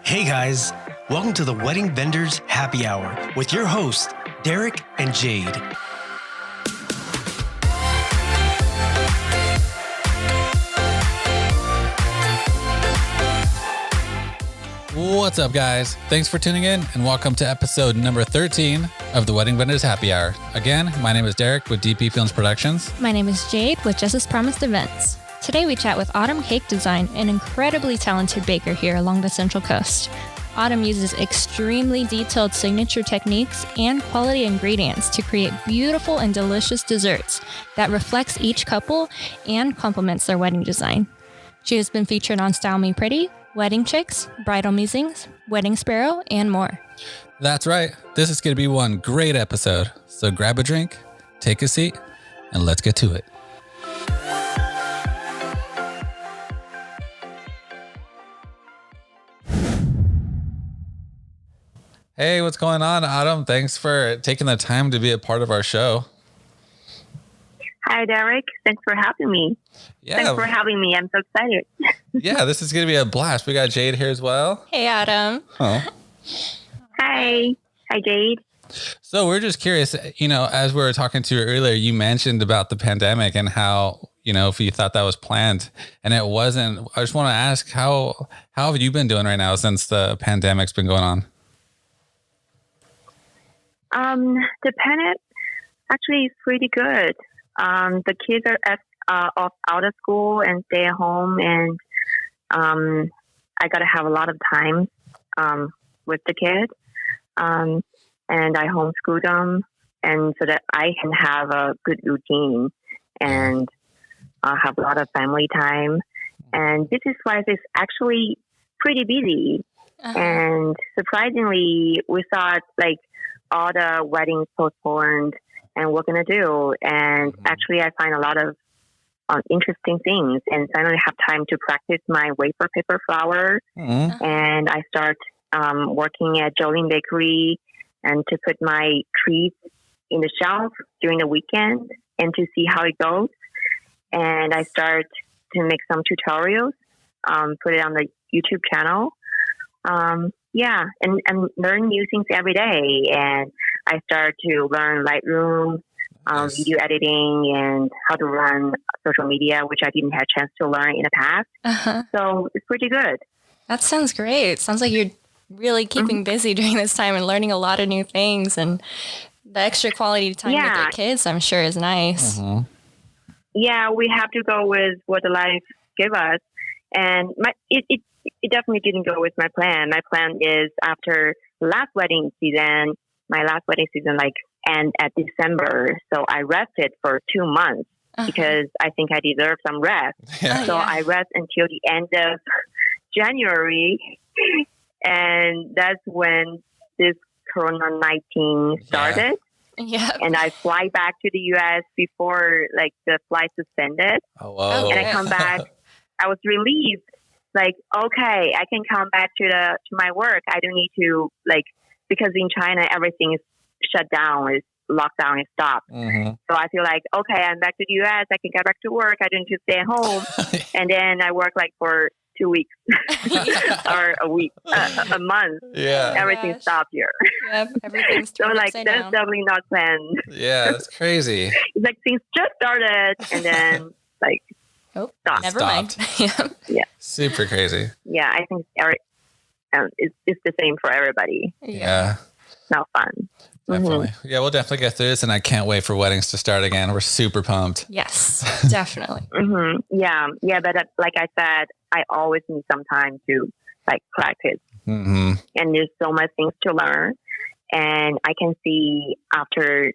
Hey guys, welcome to the Wedding Vendors Happy Hour with your hosts, Derek and Jade. What's up, guys? Thanks for tuning in and welcome to episode number 13 of the Wedding Vendors Happy Hour. Again, my name is Derek with DP Films Productions. My name is Jade with Just As Promised Events. Today we chat with Autumn Cake Design, an incredibly talented baker here along the Central Coast. Autumn uses extremely detailed signature techniques and quality ingredients to create beautiful and delicious desserts that reflects each couple and complements their wedding design. She has been featured on Style Me Pretty, Wedding Chicks, Bridal Musings, Wedding Sparrow, and more. That's right. This is going to be one great episode. So grab a drink, take a seat, and let's get to it. Hey, what's going on, Autumn? Thanks for taking the time to be a part of our show. Hi, Derek. Thanks for having me. Yeah. Thanks for having me. I'm so excited. Yeah, this is going to be a blast. We got Jade here as well. Hey, Autumn. Oh. Hi. Hi, Jade. So we're just curious, as we were talking to you earlier, you mentioned about the pandemic and how, if you thought that was planned and it wasn't. I just want to ask, how have you been doing right now since the pandemic's been going on? The pandemic actually is pretty good. The kids are out of school and stay at home, and I got to have a lot of time with the kids, and I homeschool them, and so that I can have a good routine and have a lot of family time. And this is why it's actually pretty busy. And surprisingly, we thought like all the weddings postponed. And what can I do? And actually, I find a lot of interesting things, and finally have time to practice my wafer paper flower. And I start working at Jolene Bakery, and to put my treats in the shelf during the weekend, and to see how it goes. And I start to make some tutorials, put it on the YouTube channel. And learn new things every day. And I start to learn Lightroom, video editing, and how to run social media, which I didn't have a chance to learn in the past. So it's pretty good. That sounds great. Sounds like you're really keeping busy during this time and learning a lot of new things, and the extra quality time with your kids, I'm sure, is nice. Yeah, we have to go with what the life gave us. And it definitely didn't go with my plan. My plan is after my last wedding season, end at December. So I rested for 2 months because I think I deserve some rest. I rest until the end of January. And that's when this Corona-19 started. And I fly back to the U.S. before the flight suspended. And I come back. I was relieved. Like, okay, I can come back to my work. I don't need to because in China everything is shut down, lockdown is stopped. So I feel like, okay, I'm back to the U.S. I can get back to work. I don't need to stay at home. And then I work for 2 weeks or a week, a month. Everything stopped here. Yep, everything's so that's definitely not planned. Yeah, that's crazy. It's like things just started and then stop. Never mind. Yeah. Super crazy. Yeah, I think it's the same for everybody. Yeah. It's not fun. Definitely. Yeah, we'll definitely get through this, and I can't wait for weddings to start again. We're super pumped. Yes, definitely. Yeah, but like I said, I always need some time to practice. And there's so much things to learn. And I can see after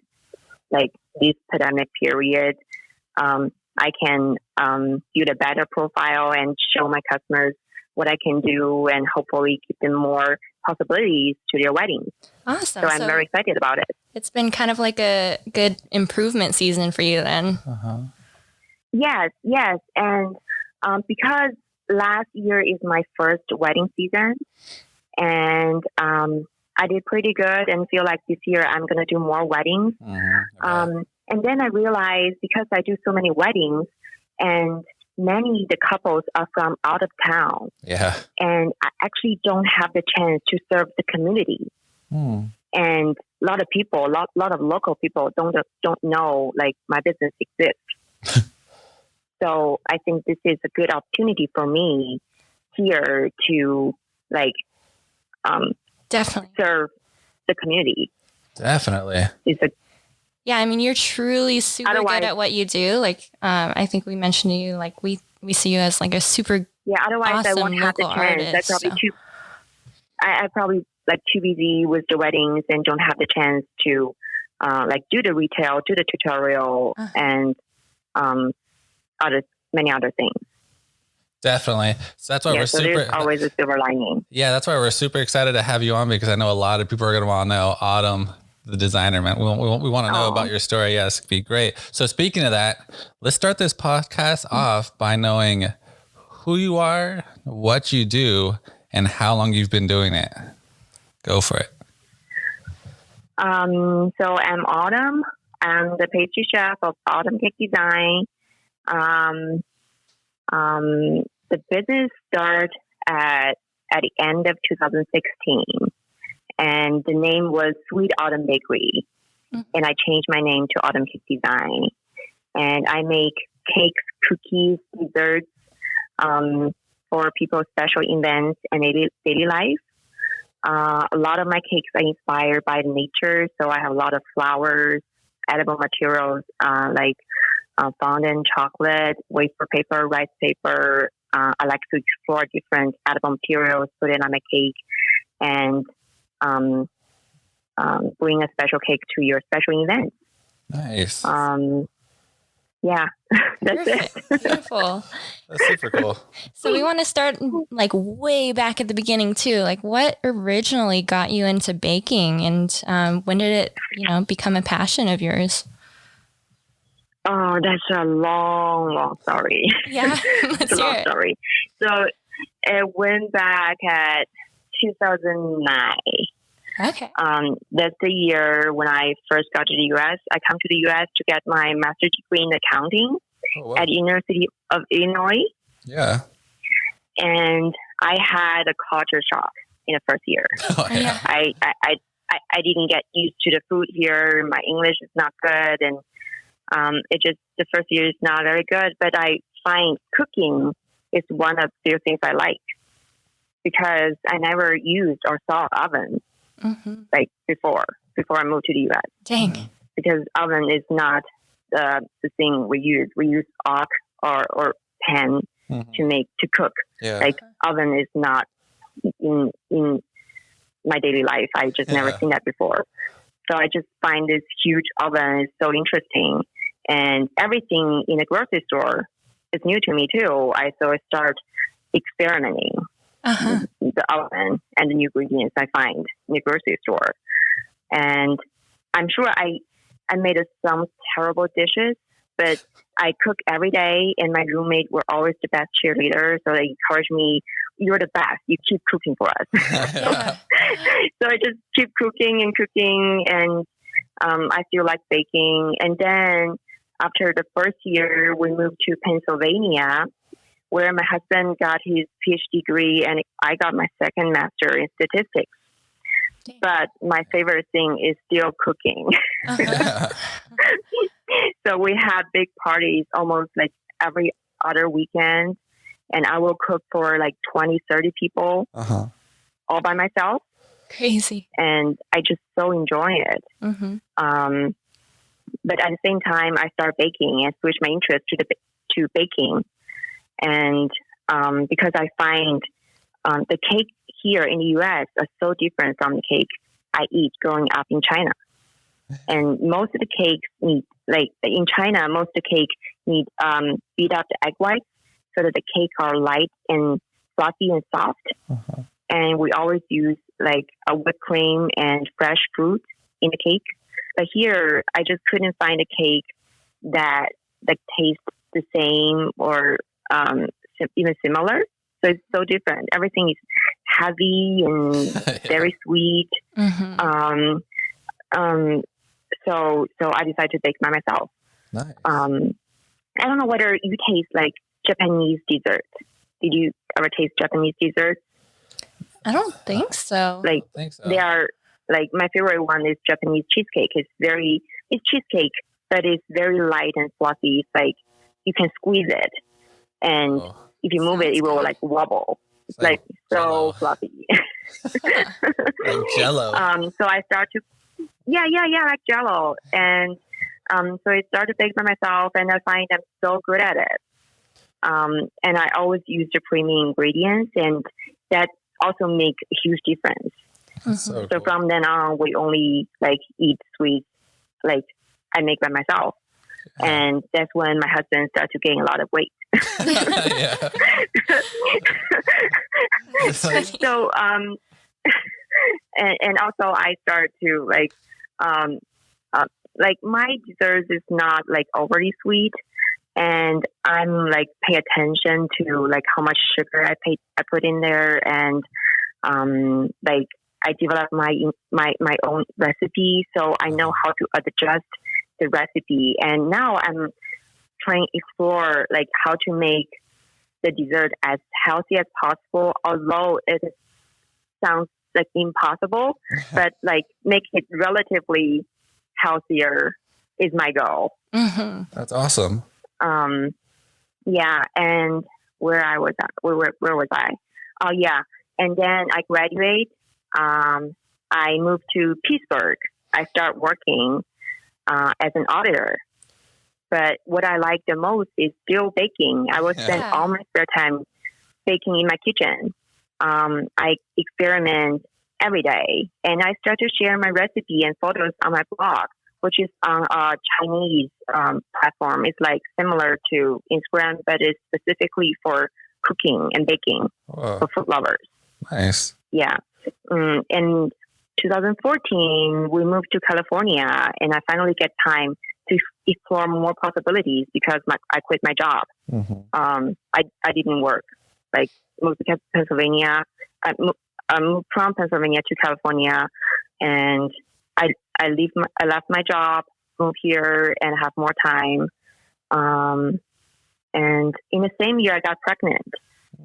this pandemic period, I can build a better profile and show my customers what I can do, and hopefully give them more possibilities to their weddings. Awesome. So I'm very excited about it. It's been kind of like a good improvement season for you then. Yes. And because last year is my first wedding season, and I did pretty good and feel like this year I'm going to do more weddings. And then I realized because I do so many weddings and the couples are from out of town. Yeah. And I actually don't have the chance to serve the community. And a lot of people, lot of local people don't know like my business exists. So I think this is a good opportunity for me here to like Definitely serve the community. Definitely. Yeah, I mean, you're truly super good at what you do. Like, I think we mentioned to you, like we see you as like a super otherwise awesome I won't have the local chance. artist, I probably like too busy with the weddings and don't have the chance to like do the retail, do the tutorial, and many other things. Definitely. So that's why we're super. There's always a silver lining. Yeah, that's why we're super excited to have you on, because I know a lot of people are going to want to know Autumn, the designer, man. We want to know about your story. Yes, it'd be great. So speaking of that, let's start this podcast off by knowing who you are, what you do, and how long you've been doing it. Go for it. So I'm Autumn. I'm the pastry chef of Autumn Cake Design. The business started at the end of 2016, and the name was Sweet Autumn Bakery, and I changed my name to Autumn Cake Design. And I make cakes, cookies, desserts for people's special events and daily life. A lot of my cakes are inspired by nature, so I have a lot of flowers, edible materials like fondant, chocolate, wafer paper, rice paper. I like to explore different edible materials, put it on my cake, and bring a special cake to your special event. Nice. Yeah, that's it. Beautiful. That's super cool. So we want to start like way back at the beginning too. Like, what originally got you into baking, and when did it, become a passion of yours? Oh, that's a long story. Yeah, it's a long story. So it went back at 2009. Okay. That's the year when I first got to the U.S. I come to the U.S. to get my master's degree in accounting at the University of Illinois. Yeah. And I had a culture shock in the first year. Oh, yeah. I didn't get used to the food here. My English is not good, and the first year is not very good. But I find cooking is one of the things I like, because I never used or saw oven. Like before I moved to the U.S. Dang. Because oven is not the thing we use. We use wok or pan to cook. Yeah. Like oven is not in my daily life. I just never seen that before. So I just find this huge oven is so interesting, and everything in a grocery store is new to me too. So I start experimenting. The oven and the new ingredients I find in the grocery store. And I'm sure I made some terrible dishes, but I cook every day, and my roommate were always the best cheerleaders. So they encouraged me, "You're the best. You keep cooking for us." So I just keep cooking, and I still like baking. And then after the first year, we moved to Pennsylvania, where my husband got his PhD degree and I got my second master in statistics. But my favorite thing is still cooking. So we have big parties almost like every other weekend, and I will cook for like 20, 30 people all by myself. Crazy. And I just so enjoy it. But at the same time, I start baking and switch my interest to baking. And because I find the cake here in the U.S. are so different from the cake I eat growing up in China. And most of the cakes need, like in China, most of the cake need beat up the egg whites so that the cake are light and fluffy and soft. And we always use like a whipped cream and fresh fruit in the cake. But here, I just couldn't find a cake that tastes the same or even similar. So it's so different. Everything is heavy and very sweet. So I decided to bake by myself. Nice. I don't know whether you taste like Japanese dessert. Did you ever taste Japanese desserts? I don't think so. Like, I think so. they are, like, my favorite one is Japanese cheesecake. It's cheesecake, but it's very light and fluffy. It's like you can squeeze it, and if you move it, it will good. like wobble. It's like like so Jell-O. fluffy. Like Jell-O. So I start to, like Jell-O, and so I started to bake by myself, and I find I'm so good at it. And I always use the premium ingredients, and that also make a huge difference. So So cool. from then on, we only like eat sweets, like I make by myself. And that's when my husband started to gain a lot of weight. Yeah. It's like, So, and also I start to like my desserts is not like overly sweet, and I'm like pay attention to like how much sugar I put in there, and like I develop my own recipe, so I know how to adjust the recipe. And now I'm trying to explore like how to make the dessert as healthy as possible, although it sounds like impossible, but like make it relatively healthier is my goal. Mm-hmm. that's awesome. Yeah, and where was I? Oh yeah, and then I graduate. I moved to Pittsburgh. I start working as an auditor. But what I like the most is still baking. I will spend Yeah. all my spare time baking in my kitchen. I experiment every day, and I start to share my recipe and photos on my blog, which is on a Chinese platform. It's like similar to Instagram, but it's specifically for cooking and baking Whoa, for food lovers. nice. Yeah. In 2014, we moved to California, and I finally get time to explore more possibilities because I quit my job. Mm-hmm. I didn't work. Like, moved to Pennsylvania. I moved from Pennsylvania to California, and I left my job, moved here, and have more time. And in the same year, I got pregnant,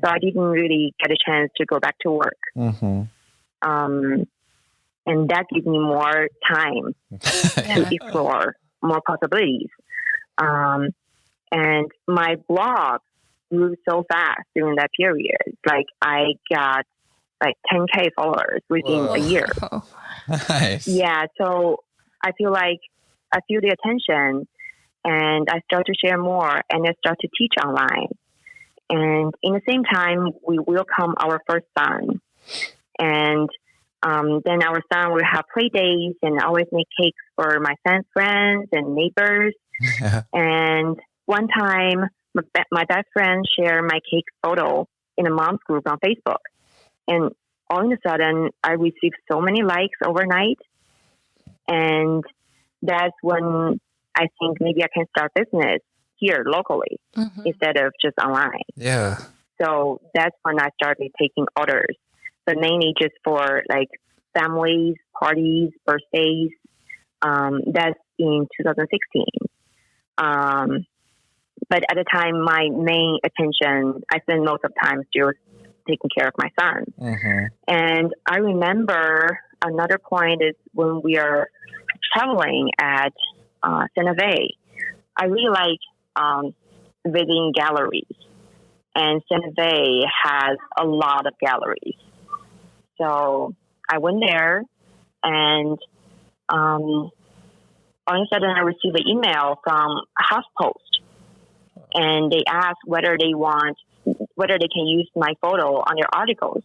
so I didn't really get a chance to go back to work. Mm-hmm. And that gives me more time to explore more possibilities. And my blog grew so fast during that period. Like, I got like 10K followers within Whoa. a year. Nice. Yeah, so I feel like I feel the attention, and I start to share more, and I start to teach online. And in the same time, we welcome our first son. And then our son will have play days, and always make cakes for my son's friends and neighbors. Yeah. And one time, my best friend shared my cake photo in a mom's group on Facebook. And all of a sudden, I received so many likes overnight. And that's when I think maybe I can start business here locally instead of just online. Yeah. So that's when I started taking orders, but mainly just for like families, parties, birthdays. That's in 2016. But at the time, my main attention, I spent most of the time still taking care of my son. Mm-hmm. And I remember another point is when we are traveling at Santa Fe, I really like visiting galleries. And Santa Fe has a lot of galleries. So I went there, and all of a sudden I received an email from HuffPost. And they asked whether they can use my photo on their articles.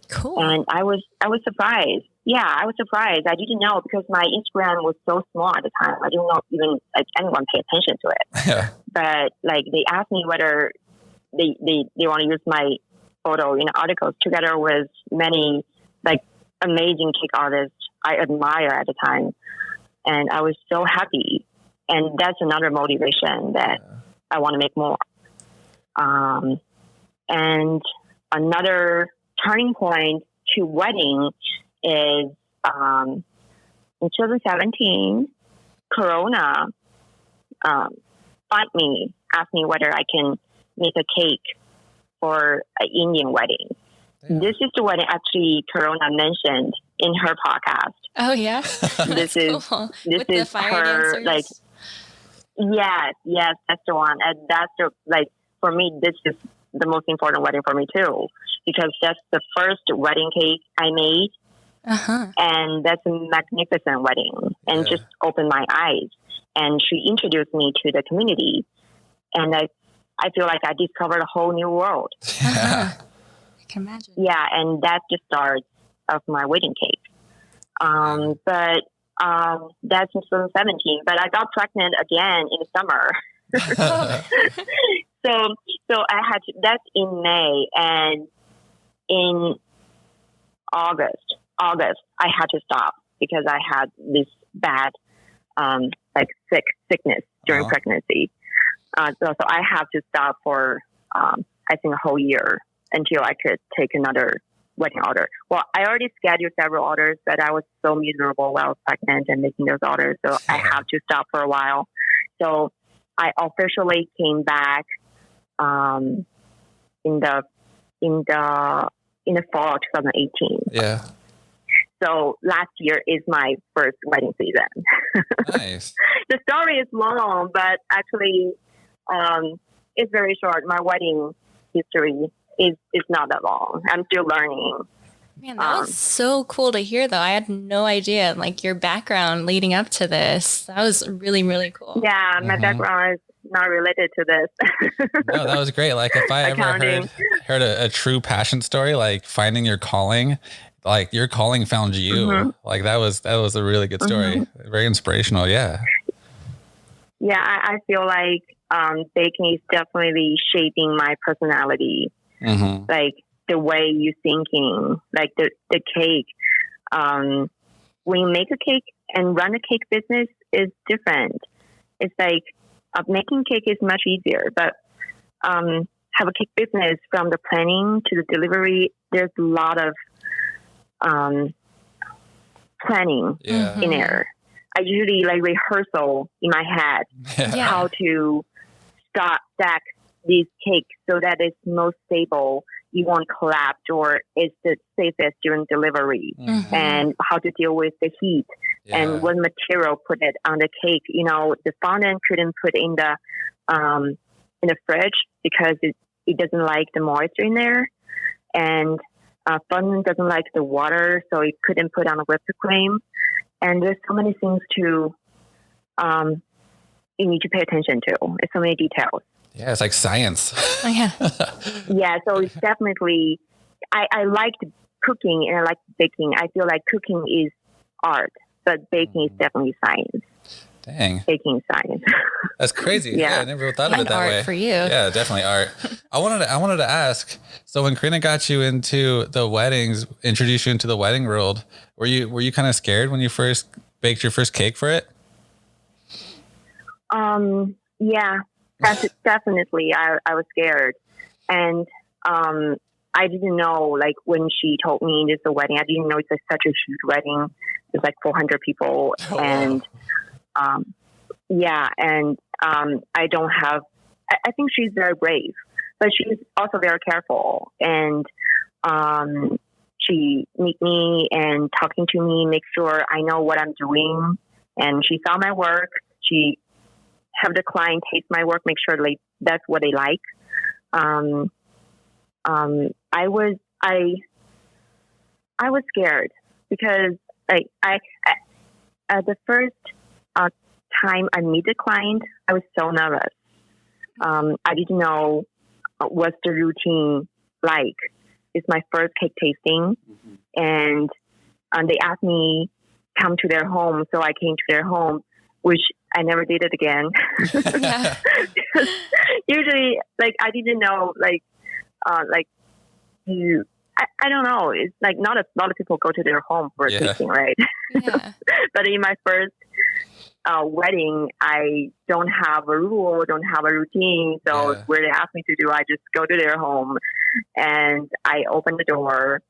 Cool. And I was surprised. Yeah, I was surprised. I didn't know because my Instagram was so small at the time. I didn't know even like anyone pay attention to it. Yeah. But like they asked me whether they want to use my photo in articles together with many like amazing cake artists I admire at the time. And I was so happy. And that's another motivation that I want to make more. And another turning point to wedding is in 2017, Corona asked me whether I can make a cake for an Indian wedding. Yeah. This is the wedding actually Corona mentioned in her podcast. Oh yeah, This is cool. this With the is fire her dancers. yes, that's the one. And that's the for me, this is the most important wedding for me too, because that's the first wedding cake I made, and that's a magnificent wedding, and just opened my eyes. And she introduced me to the community, and I feel like I discovered a whole new world. Yeah. I can imagine. Yeah, and that's the start of my wedding cake. But that's in 2017. But I got pregnant again in the summer. So I had to, that's in May, and in August I had to stop because I had this bad sickness during pregnancy. So I have to stop for I think a whole year until I could take another wedding order. Well, I already scheduled several orders, but I was so miserable while I was pregnant and making those orders, so I have to stop for a while. So I officially came back in the fall of 2018. Yeah. So last year is my first wedding season. Nice. The story is long, but actually it's very short. My wedding history is not that long. I'm still learning. Man, that was so cool to hear, though. I had no idea, like, your background leading up to this. That was really, really cool. Yeah, my background is not related to this. No, that was great. Like, if I ever heard a true passion story, like finding your calling, like your calling found you. Like that was a really good story. Very inspirational. Yeah. Yeah, I feel like baking is definitely shaping my personality. Like the way you're thinking, like the cake. When you make a cake and run a cake business is different. It's like making cake is much easier, but have a cake business from the planning to the delivery, there's a lot of planning in there. I usually like rehearsal in my head how to stack these cakes so that it's most stable, you won't collapse, or it's the safest during delivery, and how to deal with the heat and what material put it on the cake. You know, the fondant couldn't put in the fridge because it doesn't like the moisture in there, and fondant doesn't like the water, so it couldn't put on a whipped cream. And there's so many things to you need to pay attention to. It's so many details. Yeah, it's like science. Yeah. Yeah, so it's definitely, I like cooking and I like baking. I feel like cooking is art, but baking is definitely science. Dang. Baking is science. That's crazy. Yeah, I never thought of it that art way. For you. Yeah, definitely art. I wanted to ask, so when Karina got you into the weddings, introduced you into the wedding world, were you kind of scared when you first baked your first cake for it? Yeah, definitely. I was scared. And I didn't know, like, when she told me it's a wedding, I didn't know it's such a huge wedding. There's like 400 people. And I don't have, I think she's very brave, but she's also very careful. And she meet me and talking to me, make sure I know what I'm doing. And she saw my work. She have the client taste my work, make sure that's what they like. I was scared because the first time I meet the client, I was so nervous. I didn't know what's the routine like. It's my first cake tasting, and they asked me come to their home, so I came to their home, which I never did it again. Usually, like, I didn't know, I don't know. It's like not a lot of people go to their home for a tasting, right? Yeah. But in my first wedding, I don't have a rule, don't have a routine. So where they ask me to do, I just go to their home and I open the door.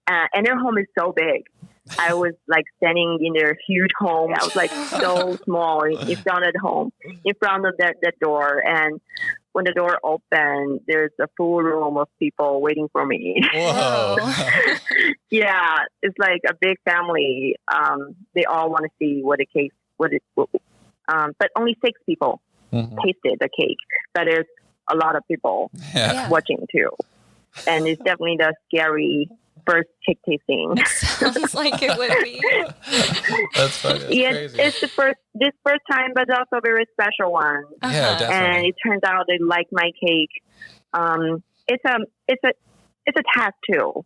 And their home is so big. I was like standing in their huge home. I was like so small in front of the home, in front of that door. And when the door opened, there's a full room of people waiting for me. Whoa. Yeah, it's like a big family. They all want to see but only 6 people tasted the cake. But there's a lot of people watching too. And it's definitely the scary first cake tasting. Sounds like it would be. That's funny. That's crazy. It's this first time, but also a very special one. Yeah, definitely. And it turns out they like my cake. It's a task too.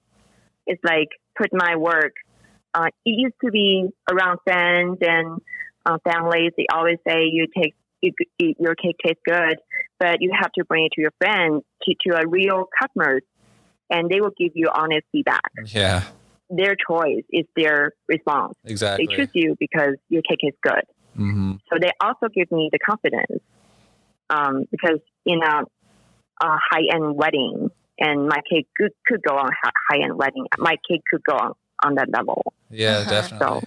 It's like put my work. It used to be around friends and families. They always say your cake tastes good, but you have to bring it to your friends, to a real customers, and they will give you honest feedback. Yeah. Their choice is their response. Exactly. They choose you because your cake is good. Mm-hmm. So they also give me the confidence because in a high-end wedding, and my cake could go on high-end wedding. My cake could go on that level. Yeah, definitely. So,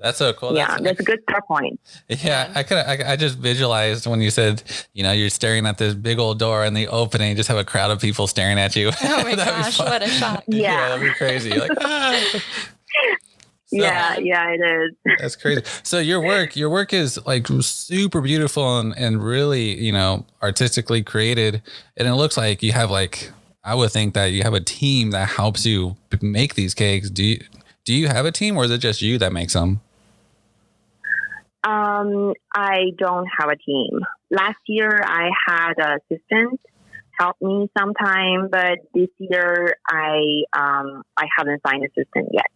that's so cool. Yeah, that's a good start point. Yeah, I just visualized when you said, you're staring at this big old door in the opening, just have a crowd of people staring at you. Oh my gosh, what a shock. Yeah, that'd be crazy. Like, yeah, it is. That's crazy. So your work is like super beautiful and really, artistically created. And it looks like you have I would think that you have a team that helps you make these cakes. Do you have a team, or is it just you that makes them? I don't have a team. Last year I had an assistant help me sometime, but this year I haven't found an assistant yet.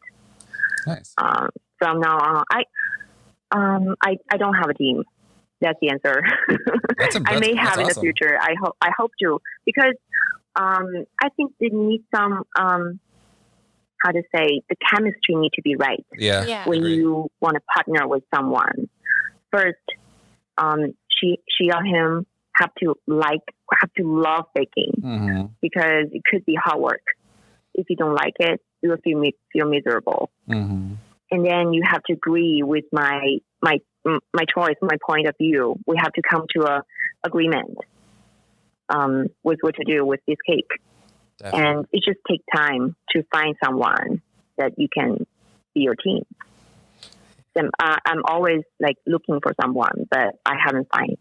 Nice. From now on, I don't have a team. That's the answer. I may have in the future. I hope to, because I think they need some the chemistry need to be right. Yeah. When you want to partner with someone, first, she or him have to love baking, because it could be hard work. If you don't like it, you will feel miserable. And then you have to agree with my choice, my point of view. We have to come to a agreement with what to do with this cake. Definitely. And it just takes time to find someone that you can be your team. I'm always looking for someone, but I haven't found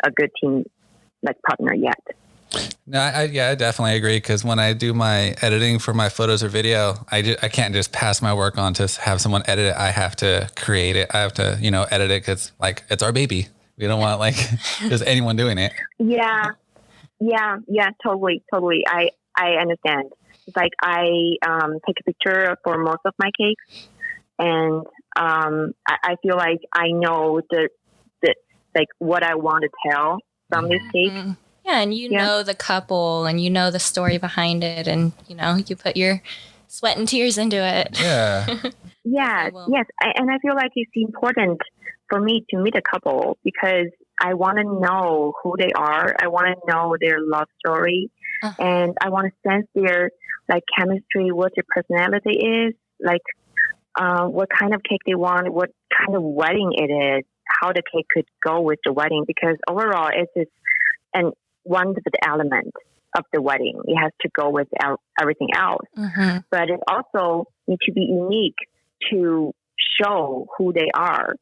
a good team partner yet. No, I definitely agree, because when I do my editing for my photos or video, I can't just pass my work on to have someone edit it. I have to create it. I have to edit it, because it's our baby. We don't want just anyone doing it. Yeah, totally. I understand. It's I take a picture for most of my cakes, and I feel like I know the what I want to tell from this cake. Yeah, and you know the couple, and you know the story behind it, and you put your sweat and tears into it. Yeah. Yes. And I feel like it's important for me to meet a couple, because I want to know who they are. I want to know their love story, and I want to sense their chemistry, what their personality is, what kind of cake they want, what kind of wedding it is, how the cake could go with the wedding. Because overall, it's just one of the elements of the wedding. It has to go with everything else, but it also needs to be unique to show who they are.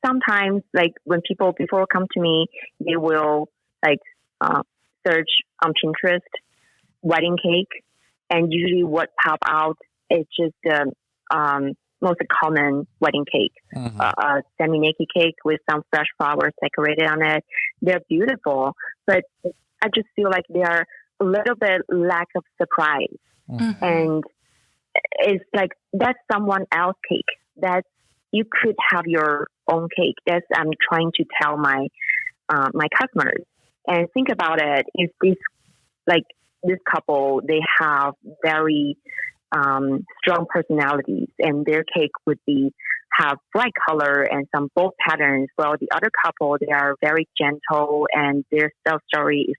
Sometimes, when people before come to me, they will search on Pinterest wedding cake, and usually what pop out is just the most common wedding cake, a semi-naked cake with some fresh flowers decorated on it. They're beautiful, but I just feel like they are a little bit lack of surprise, and it's that's someone else's cake. That's, you could have your own cake. That's I'm trying to tell my my customers. And think about it: if this couple, they have very strong personalities, and their cake would have bright color and some bold patterns. Well, the other couple, they are very gentle, and their self story is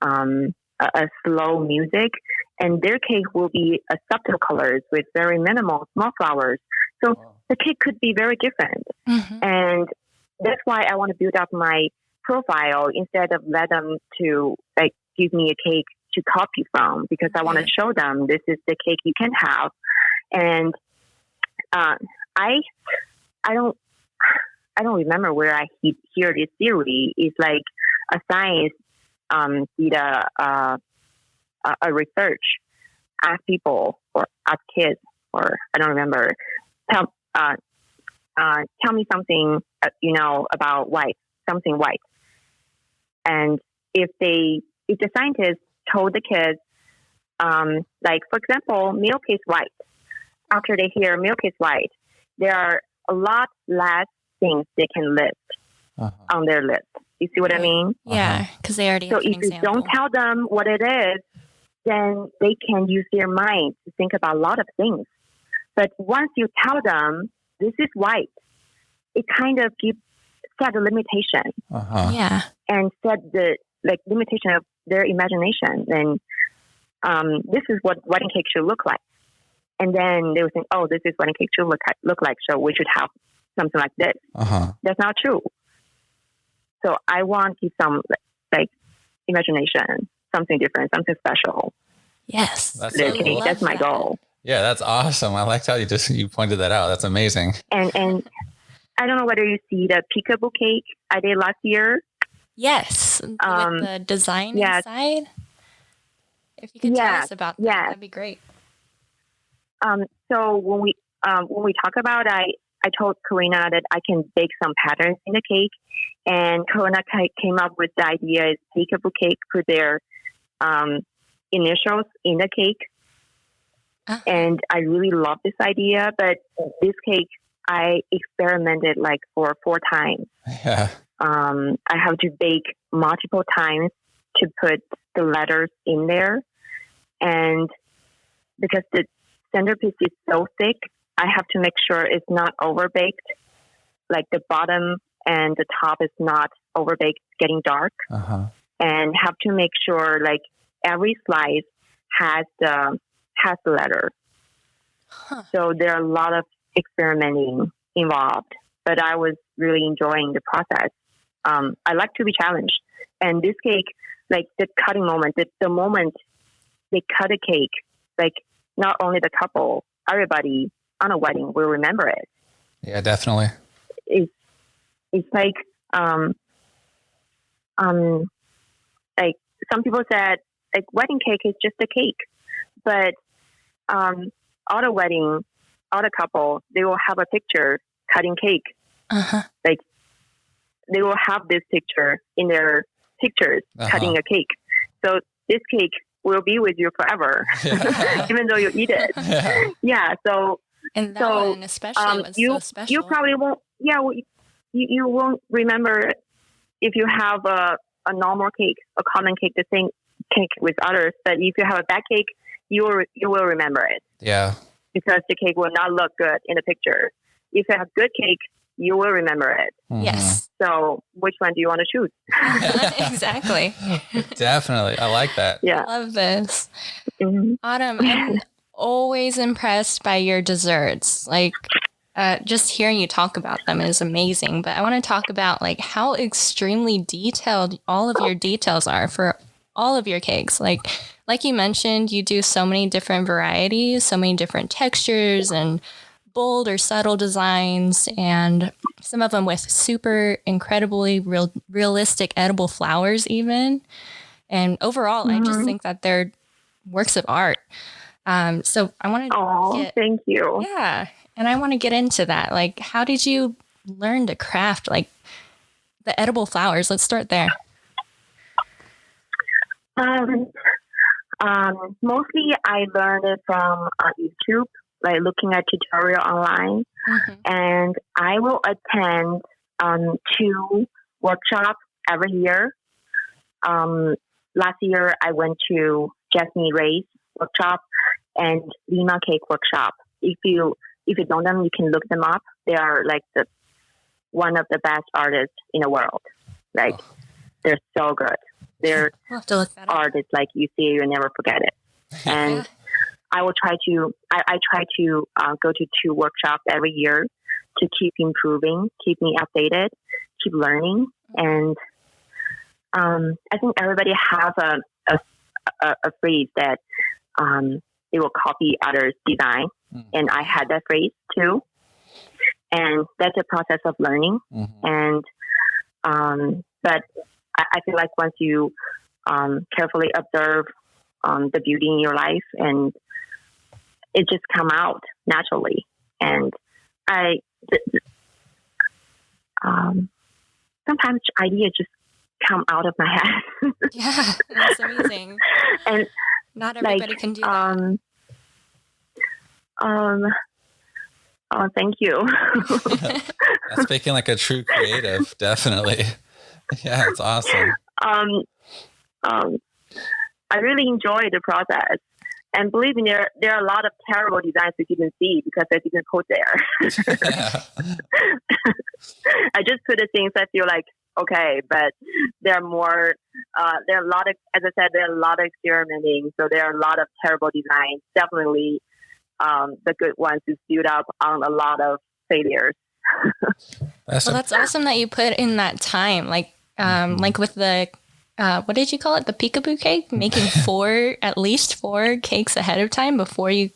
a slow music, and their cake will be a subtle colors with very minimal small flowers. So the cake could be very different. And that's why I want to build up my profile instead of let them to like give me a cake to copy from, because I want to show them this is the cake you can have. And I don't remember where I hear this theory. It's like a science did a research, ask people or ask kids, or I don't remember. Tell me something about white, something white. And if the scientists told the kids, like for example, milk is white. After they hear milk is white, there are a lot less things they can list on their list. You see what I mean? Yeah, because they already so have an if you example. don't tell them what it is, then they can use their mind to think about a lot of things. But once you tell them this is white, it kind of set a limitation Yeah. and set the limitation of their imagination. And this is what wedding cake should look like. And then they would think, oh, this is what a cake should look like, so we should have something like this. That's not true. So I want to give some imagination, something different, something special. Yes. That's so cool. That's my goal. Yeah, that's awesome. I liked how you pointed that out. That's amazing. And I don't know whether you see the peekaboo cake I did last year. Yes. With the design inside. If you could tell us about that, that'd be great. So when we talk about, I told Karina that I can bake some patterns in the cake, and Karina came up with the idea is peekaboo cake, put their initials in the cake. And I really love this idea, but this cake I experimented for 4 times. Yeah. I have to bake multiple times to put the letters in there, and because the centerpiece is so thick, I have to make sure it's not overbaked. Like the bottom and the top is not overbaked, getting dark, and have to make sure every slice has the letter. So there are a lot of experimenting involved, but I was really enjoying the process. I like to be challenged, and this cake, the cutting moment, the moment they cut a cake, not only the couple, everybody on a wedding will remember it. Yeah, definitely. It's some people said wedding cake is just a cake, but all the couple, they will have a picture cutting cake. They will have this picture in their pictures cutting a cake. So this cake will be with you forever, even though you eat it. So and that one especially was so special. You probably won't. Yeah, you won't remember if you have a normal cake, a common cake, the same cake with others. But if you have a bad cake, you will remember it. Yeah, because the cake will not look good in the picture. If you have good cake, you will remember it. Yes. So which one do you want to choose? Exactly. Definitely. I like that. Yeah. I love this. Autumn, I'm always impressed by your desserts. Just hearing you talk about them is amazing. But I want to talk about how extremely detailed all of your details are for all of your cakes. Like you mentioned, you do so many different varieties, so many different textures and bold or subtle designs, and some of them with super incredibly realistic edible flowers even. And overall, I just think that they're works of art. So I want to thank you. Yeah. And I want to get into that. How did you learn to craft the edible flowers? Let's start there. Mostly I learned it from YouTube, looking at tutorial online, and I will attend 2 workshops every year. Last year I went to Jasmine Ray's workshop and Lima Cake workshop. If you know them, you can look them up. They are one of the best artists in the world. They're so good. Their art is you see it, you'll never forget it. And I will try to. I try to go to 2 workshops every year to keep improving, keep me updated. keep learning. And I think everybody has a phrase that they will copy others' design. And I had that phrase too. And that's a process of learning. And but I feel like once you carefully observe the beauty in your life, and it just come out naturally. And sometimes ideas just come out of my head. Yeah, that's amazing. And not everybody can do that. Oh, thank you. That's speaking like a true creative, definitely. Yeah, it's awesome. I really enjoy the process. And believe me, there are a lot of terrible designs that you can see because I didn't put there. I just put the things I feel like, okay, but there are more, there are a lot of, as I said, there are a lot of experimenting. So there are a lot of terrible designs. Definitely the good ones is built up on a lot of failures. That's awesome that you put in that time. Like with the, what did you call it? The peekaboo cake? Making at least four cakes ahead of time before you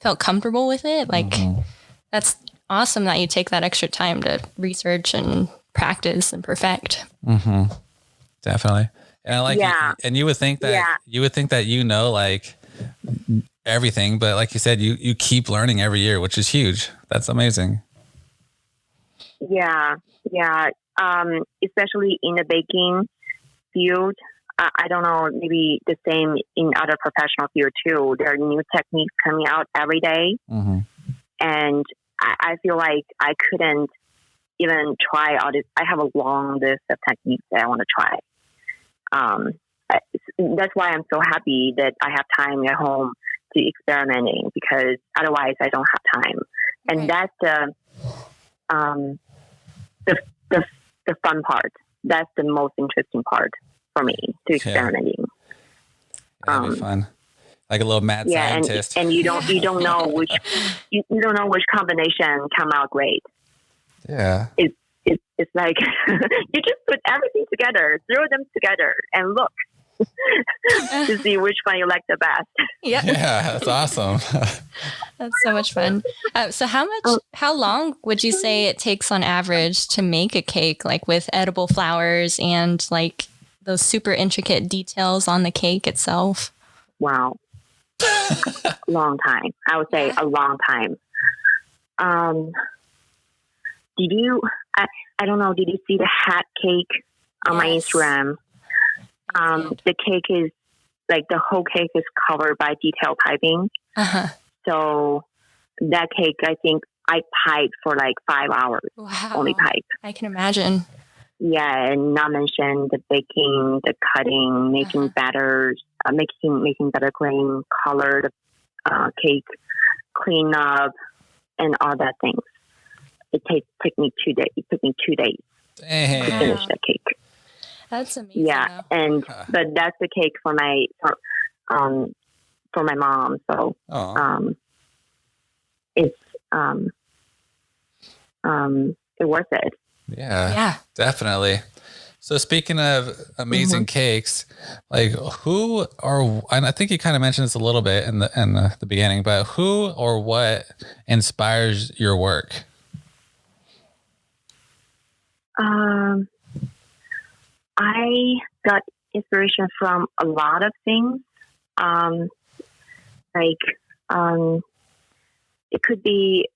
felt comfortable with it. Like that's awesome that you take that extra time to research and practice and perfect. Definitely. And I like and you would think that like everything, but like you said, you keep learning every year, which is huge. That's amazing. Yeah. Especially in the baking field. I don't know, maybe the same in other professional field too. There are new techniques coming out every day. And I feel like I couldn't even try all this. I have a long list of techniques that I want to try. That's why I'm so happy that I have time at home to experimenting, because otherwise I don't have time. And that's the fun part. That's the most interesting part for me, to experimenting. That'd be fun. Like a little mad scientist. And you don't know which combination come out great. Yeah. It's like you just put everything together, throw them together, and look to see which one you like the best. Yeah, that's awesome. That's so much fun. So how long would you say it takes on average to make a cake, like with edible flowers and like those super intricate details on the cake itself? Wow. Long time. I would say a long time. I don't know, did you see the hat cake on my Instagram? The cake is like, the whole cake is covered by detailed piping. So that cake, I think I piped for like 5 hours. Wow. Only pipe. I can imagine. Yeah, and not mention the baking, the cutting, making batters, making buttercream, color the cake, clean up, and all that things. It took me 2 days. It took me 2 days to finish that cake. That's amazing. Yeah, but that's the cake for my mom. So it's worth it. Yeah, definitely. So speaking of amazing cakes, like and I think you kind of mentioned this a little bit in the beginning, but who or what inspires your work? I got inspiration from a lot of things. It could be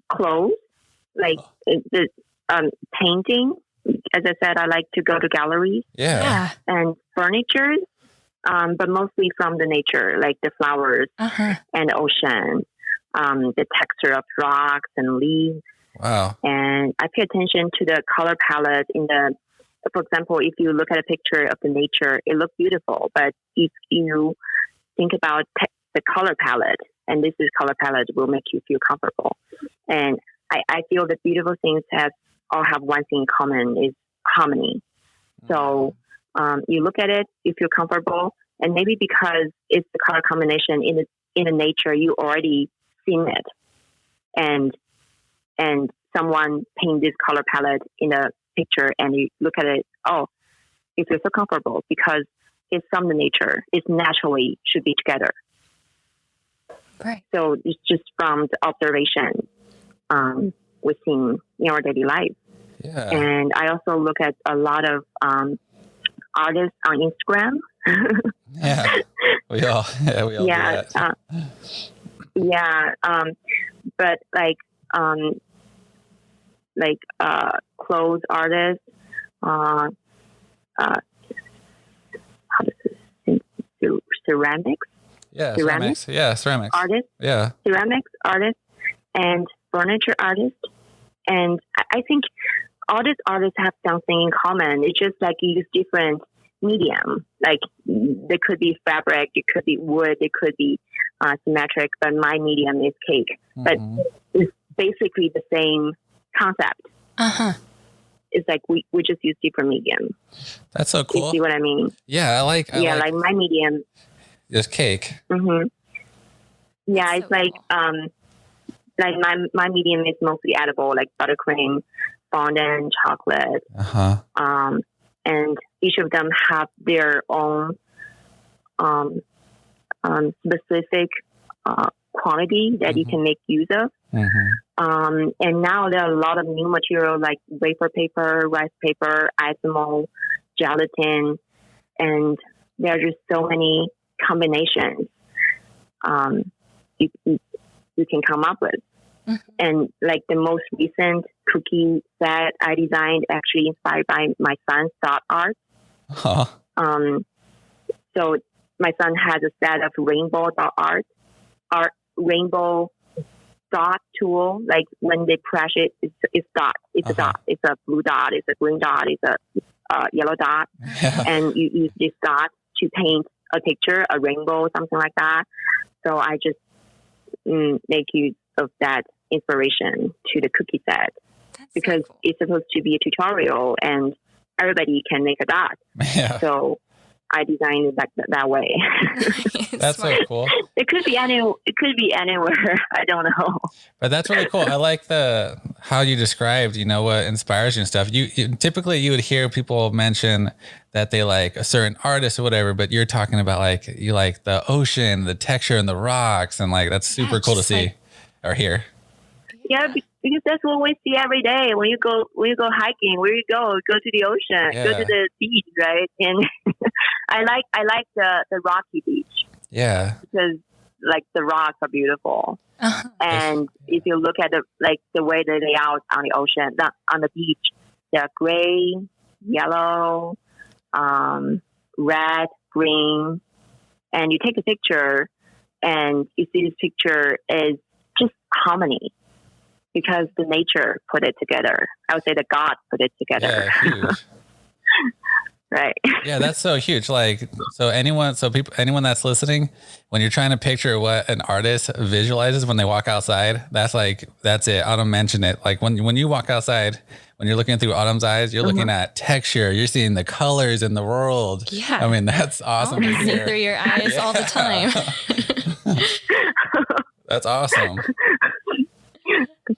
clothes, like the painting. As I said, I like to go to galleries. Yeah. And furniture, but mostly from the nature, like the flowers and the ocean, the texture of rocks and leaves. Wow. And I pay attention to the color palette for example, if you look at a picture of the nature, it looks beautiful. But if you think about the color palette, and this is color palette will make you feel comfortable. And I feel that beautiful things all have one thing in common, is harmony. So you look at it, you feel comfortable, and maybe because it's the color combination in the nature, you already seen it, and someone paint this color palette in a picture and you look at it, oh, it feels so comfortable because it's from the nature. It naturally should be together. Right. So it's just from the observation we're seeing in our daily life. Yeah. And I also look at a lot of artists on Instagram. Yeah. We all do that. But clothes artists, how does this, ceramics? Yeah, ceramics. Yeah, ceramics. Artists. Yeah. Ceramics artists and furniture artists. And I think all these artists have something in common. It's just like you use different medium. Like there could be fabric, it could be wood, it could be symmetric, but my medium is cake. Mm-hmm. But it's basically the same concept. It's like we just use different medium. That's so cool. You see what I mean? Yeah, I like my medium. Just cake. Mm-hmm. Yeah, That's it's so like cool. Like my medium is mostly edible, like buttercream, fondant, chocolate. And each of them have their own specific quantity that you can make use of. Mm-hmm. And now there are a lot of new material like wafer paper, rice paper, isomalt, gelatin, and there are just so many combinations you can come up with. Mm-hmm. And like the most recent cookie set I designed, actually inspired by my son's dot art. Huh. So my son has a set of rainbow dot art, rainbow dot tool. Like when they press it, it's dot. It's a dot. It's a blue dot. It's a green dot. It's a yellow dot. Yeah. And you use this dot to paint a picture, a rainbow, something like that. So I just make use of that inspiration to the cookie set. That's because so cool. it's supposed to be a tutorial and everybody can make a dot. Yeah. So I designed it that way. That's so cool. It could be anywhere. I don't know. But that's really cool. I like how you described, what inspires you and stuff. Typically you would hear people mention that they like a certain artist or whatever, but you're talking about you like the ocean, the texture and the rocks. And that's super cool to see or hear. Yeah, because that's what we see every day when you go hiking. Where you go to the ocean, go to the beach, right? And I like the rocky beach. Yeah, because the rocks are beautiful. And if you look at the way they lay out on the ocean, on the beach, they're gray, yellow, red, green, and you take a picture, and you see this picture is just harmony. Because the nature put it together. I would say that God put it together. Yeah, huge. Right. Yeah, that's so huge. So anyone that's listening, when you're trying to picture what an artist visualizes when they walk outside, that's it. Autumn mentioned it. When you walk outside, when you're looking through Autumn's eyes, you're looking at texture. You're seeing the colors in the world. Yeah. I mean, that's awesome. I see through your eyes all the time. That's awesome.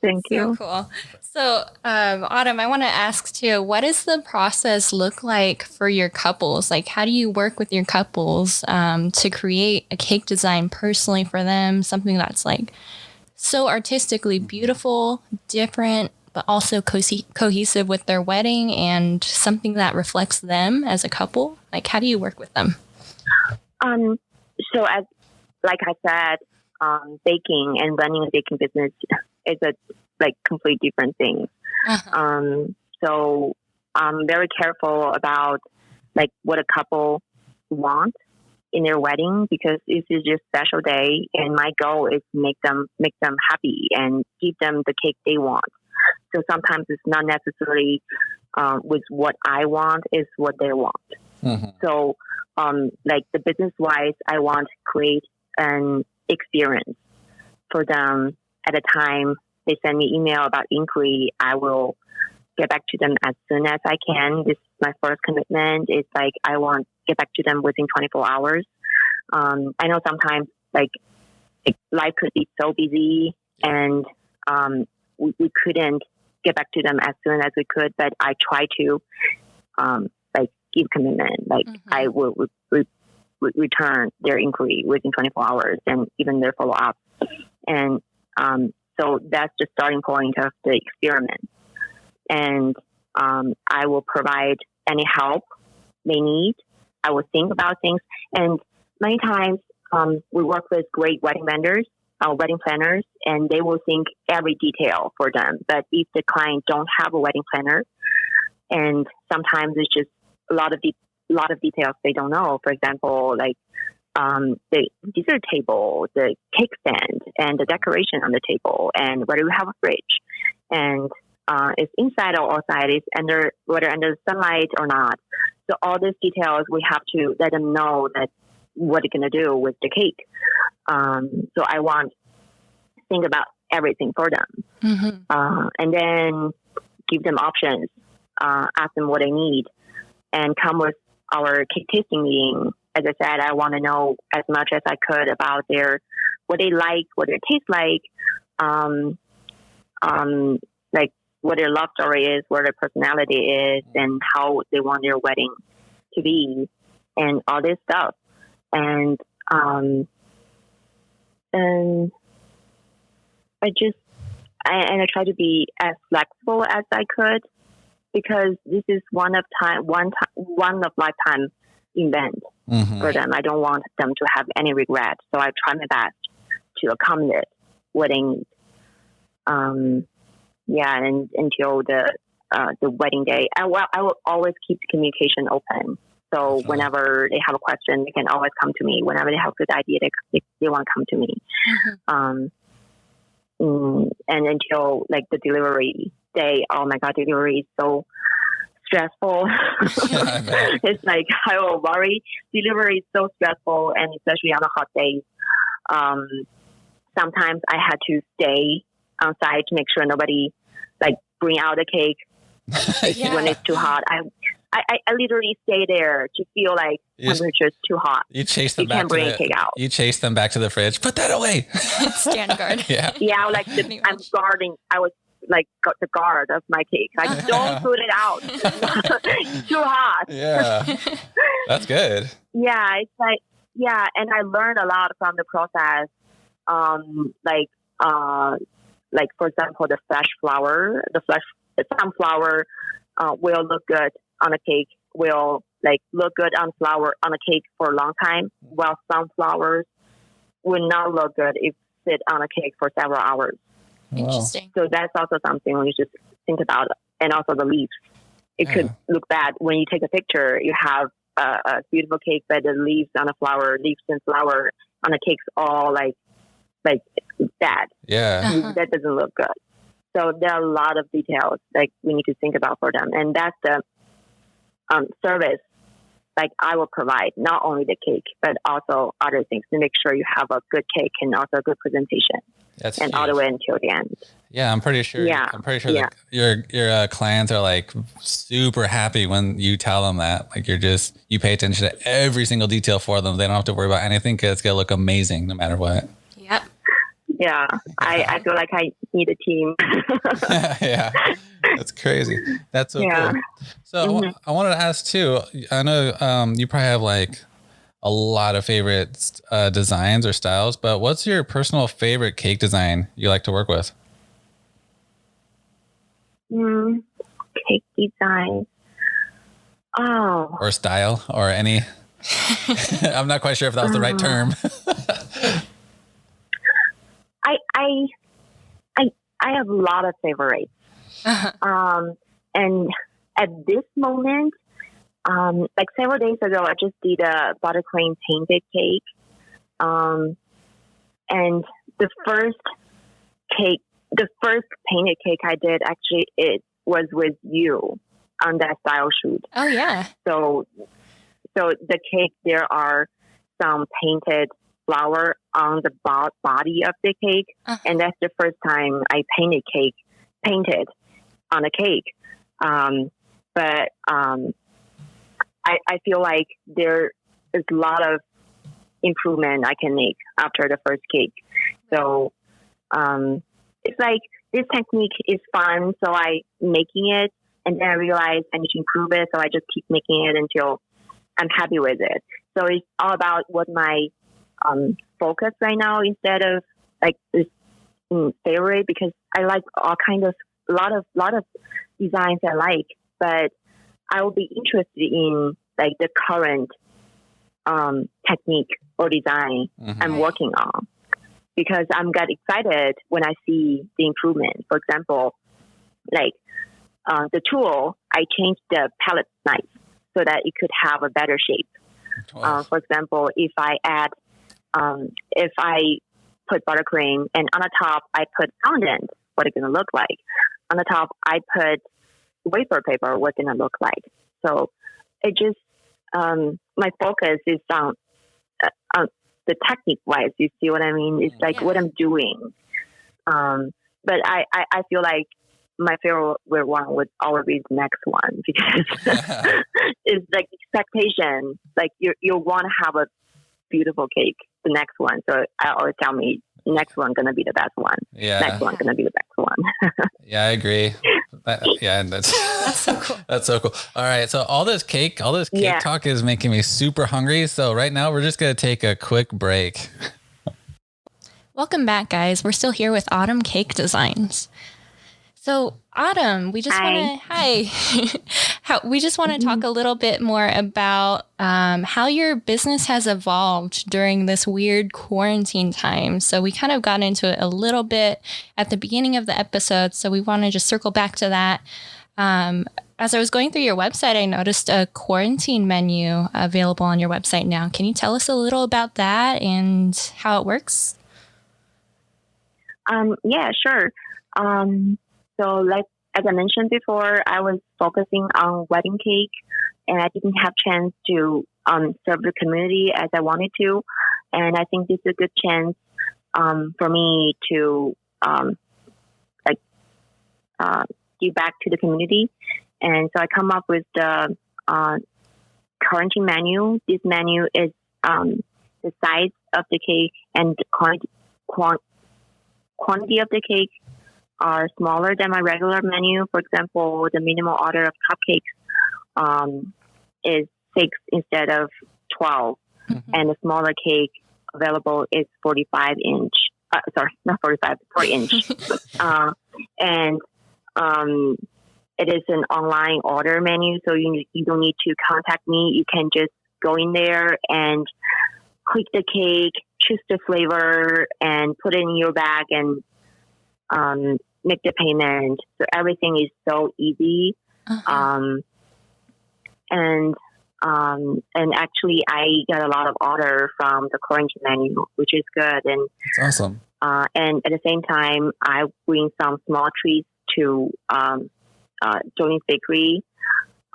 Thank you. So cool. So, Autumn, I want to ask too, what does the process look like for your couples? How do you work with your couples to create a cake design personally for them? Something that's so artistically beautiful, different, but also cohesive with their wedding and something that reflects them as a couple? How do you work with them? So like I said, baking and running a baking business is a complete different thing. So I'm very careful about what a couple wants in their wedding, because this is just a special day, and my goal is to make them happy and give them the cake they want. So sometimes it's not necessarily with what I want, is what they want. Mm-hmm. So the business wise, I want to create an experience for them. At a time they send me email about inquiry, I will get back to them as soon as I can. This is my first commitment. It's I want to get back to them within 24 hours. I know sometimes life could be so busy, and we couldn't get back to them as soon as we could, but I try to like give commitment. Like I will return their inquiry within 24 hours and even their follow up. And so that's the starting point of the experiment. And I will provide any help they need. I will think about things. And many times we work with great wedding vendors, wedding planners, and they will think every detail for them. But if the client don't have a wedding planner, and sometimes it's just a lot of details they don't know. For example, like the dessert table, the cake stand, and the decoration on the table, and whether we have a fridge, and it's inside or outside, it's whether under the sunlight or not. So all these details, we have to let them know that what they're going to do with the cake. So I want to think about everything for them. And then give them options, ask them what they need, and come with our cake tasting meeting. As I said, I want to know as much as I could about what they like, what their taste like, like what their love story is, what their personality is, and how they want their wedding to be, and all this stuff. And I try to be as flexible as I could, because this is one of lifetime event for them. I don't want them to have any regret. So I try my best to accommodate what they need. And until the wedding day, I will always keep the communication open. So whenever they have a question, they can always come to me. Whenever they have a good idea, they want to come to me. And until like the delivery day, oh my God, delivery is so stressful. It's like I will worry. Delivery is so stressful, and especially on the hot days. Sometimes I had to stay on site to make sure nobody like bring out the cake when it's too hot. I literally stay there to feel like temperature is too hot. You chase them back. Bring cake out. You chase them back to the fridge. Put that away. Stand guard. Yeah. Like I'm guarding. I was like got the guard of my cake. Like don't put it out. It's too hot. Yeah, that's good. Yeah, it's like and I learned a lot from the process. Like for example, the sunflower will look good on a cake, will like look good on a cake for a long time, while sunflowers will not look good if sit on a cake for several hours. Interesting. So that's also something we just think about. And also the leaves. It could look bad when you take a picture. You have a beautiful cake, but the leaves and flower on the cake's all like bad. Yeah. That doesn't look good. So there are a lot of details like we need to think about for them. And that's the service like I will provide, not only the cake, but also other things to make sure you have a good cake and also a good presentation. That's and huge. All the way until the end. Yeah, I'm pretty sure. Yeah. I'm pretty sure that your clients are like super happy when you tell them that. Like you pay attention to every single detail for them. They don't have to worry about anything because it's gonna look amazing no matter what. Yep. Yeah, I feel like I need a team. Yeah, that's crazy. That's so cool. So I wanted to ask too. I know you probably have like a lot of favorite designs or styles, but what's your personal favorite cake design you like to work with? Cake design. Oh. Or style or any. I'm not quite sure if that was the right term. I have a lot of favorites. And at this moment, like several days ago, I just did a buttercream painted cake. And the first painted cake I did, actually, it was with you on that style shoot. Oh, yeah. So the cake, there are some painted flower on the body of the cake. And that's the first time I painted on a cake. But I feel like there is a lot of improvement I can make after the first cake. So it's like this technique is fun, so I making it, and then I realized I need to improve it, so I just keep making it until I'm happy with it. So it's all about what my focus right now instead of like this favorite, because I like all kind of lot of designs I like, but I will be interested in like the current technique or design I'm working on, because I'm get excited when I see the improvement. For example, like the tool, I changed the palette knife so that it could have a better shape. For example, if I put buttercream and on the top I put fondant, what it's gonna look like. On the top I put wafer paper, what's gonna look like. So it just my focus is on the technique wise. You see what I mean? It's like what I'm doing. But I feel like my favorite one would always be the next one, because it's like expectation. Like you want to have a beautiful cake, the next one. So I always tell me next one gonna be the best one. Next one gonna be the best one. Yeah, I agree. That's so cool. That's so cool. All right, so all this cake talk is making me super hungry. So right now we're just gonna take a quick break. Welcome back, guys. We're still here with Autumn Cake Designs. So Autumn, we just want to we just want to talk a little bit more about how your business has evolved during this weird quarantine time. So we kind of got into it a little bit at the beginning of the episode, so we want to just circle back to that. As I was going through your website, I noticed a quarantine menu available on your website now. Can you tell us a little about that and how it works? Yeah, sure. So like, as I mentioned before, I was focusing on wedding cake, and I didn't have chance to serve the community as I wanted to. And I think this is a good chance for me to give back to the community. And so I come up with the quarantine menu. This menu is the size of the cake and the quantity of the cake are smaller than my regular menu. For example, the minimum order of cupcakes is 6 instead of 12. And the smaller cake available is 45 inch. Sorry, not 45, 4 inch. And it is an online order menu, so you don't need to contact me. You can just go in there and click the cake, choose the flavor, and put it in your bag and make the payment. So everything is so easy. And actually I got a lot of order from the quarantine menu, which is good. And that's awesome. And at the same time, I bring some small treats to Jolene's Bakery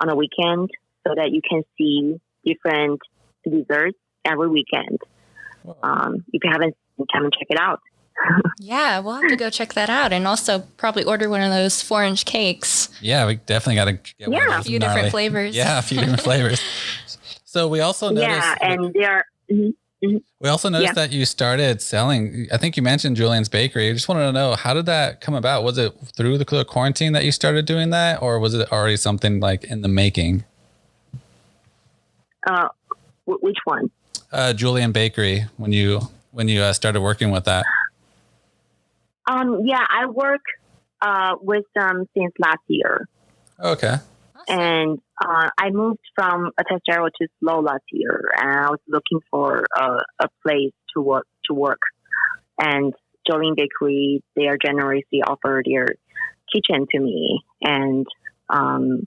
on a weekend so that you can see different desserts every weekend. If you haven't, come and check it out. Yeah, we'll have to go check that out, and also probably order one of those 4-inch cakes. Yeah, we definitely got to get one of those. A few different flavors. Yeah, a few different flavors. So we also noticed. Yeah, and there. We also noticed that you started selling. I think you mentioned Julian's Bakery. I just wanted to know, how did that come about? Was it through the quarantine that you started doing that, or was it already something like in the making? Which one? Julian Bakery. When you started working with that. Yeah, I work with them since last year. Okay. And I moved from Sparrow to Slow last year, and I was looking for a place to work. And Jolene Bakery, they are generously offered their kitchen to me, and I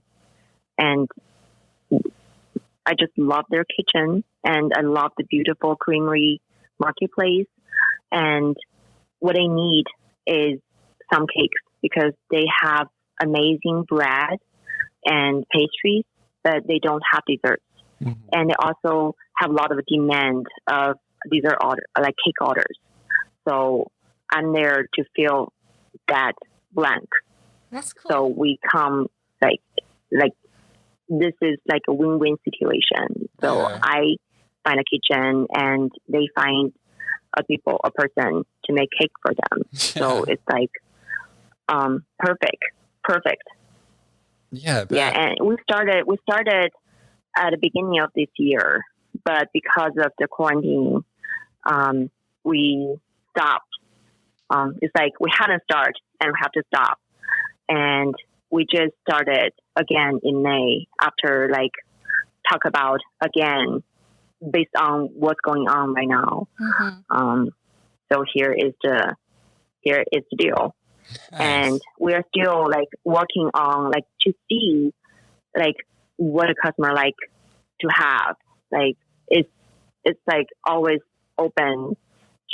just love their kitchen, and I love the beautiful creamery marketplace. And what I need is some cakes, because they have amazing bread and pastries, but they don't have desserts. And they also have a lot of demand of dessert order, like cake orders. So I'm there to fill that blank. That's cool. So we come like this is like a win-win situation. So I find a kitchen, and they find a person to make cake for them. So it's like perfect. Yeah. Yeah, and we started at the beginning of this year, but because of the quarantine, we stopped. It's like we hadn't started and we have to stop. And we just started again in May after like talk about again based on what's going on right now. So here is the deal. Nice. And we are still like working on like to see like what a customer like to have. Like it's like always open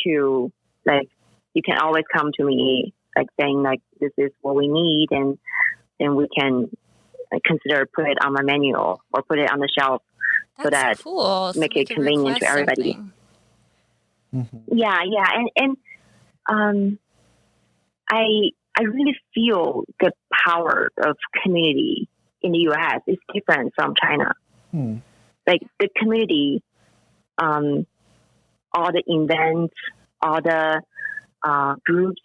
to like you can always come to me like saying like this is what we need, and then we can like, consider put it on my menu or put it on the shelf. That's so that cool. make it convenient to everybody. Yeah, and I really feel the power of community in the U.S. is different from China. Like the community, all the events, all the groups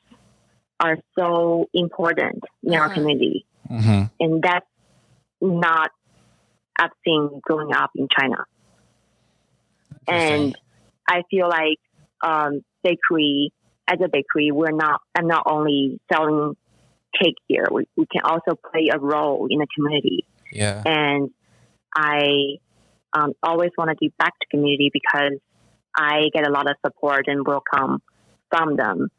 are so important in our community, and that's not I've seen growing up in China. And I feel like bakery, as a bakery, I'm not only selling cake here. We can also play a role in the community. Yeah. And I always want to give back to community because I get a lot of support and welcome from them.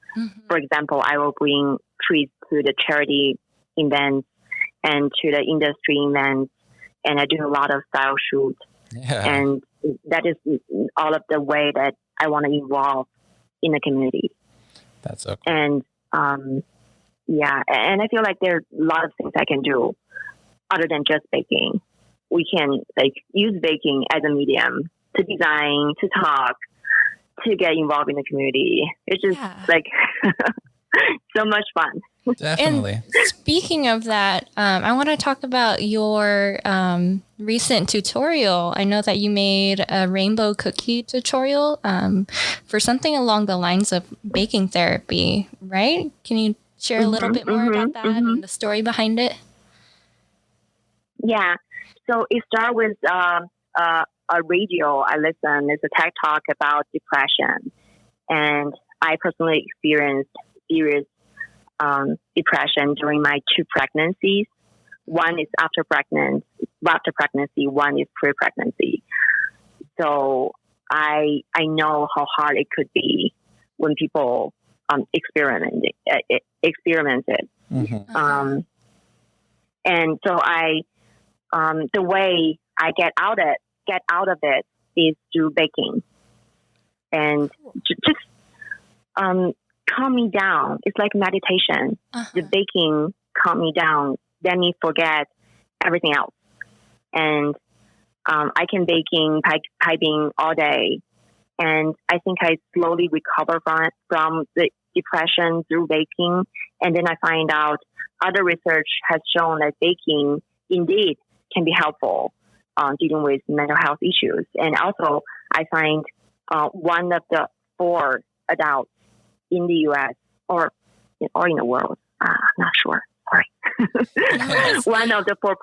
For example, I will bring trees to the charity events and to the industry events, and I do a lot of style shoots. Yeah. And that is all of the way that I want to involve in the community. That's okay. And yeah, and I feel like there are a lot of things I can do other than just baking. We can like use baking as a medium to design, to talk, to get involved in the community. It's just like so much fun. Definitely. And speaking of that, I want to talk about your recent tutorial. I know that you made a rainbow cookie tutorial for something along the lines of baking therapy, right? Can you share a little bit more about that and the story behind it? Yeah. So it started with a radio I listened. It's a TED Talk about depression. And I personally experienced serious depression during my 2 pregnancies. One is after pregnancy, one is pre-pregnancy. So I know how hard it could be when people experience it. And so the way I get out of it is through baking, and just calm me down. It's like meditation. The baking calm me down. Let me forget everything else. And I can piping all day. And I think I slowly recover from the depression through baking. And then I find out other research has shown that baking indeed can be helpful dealing with mental health issues. And also I find one of the 4 adults in the U.S. or in the world, I'm not sure. Sorry. One of the 4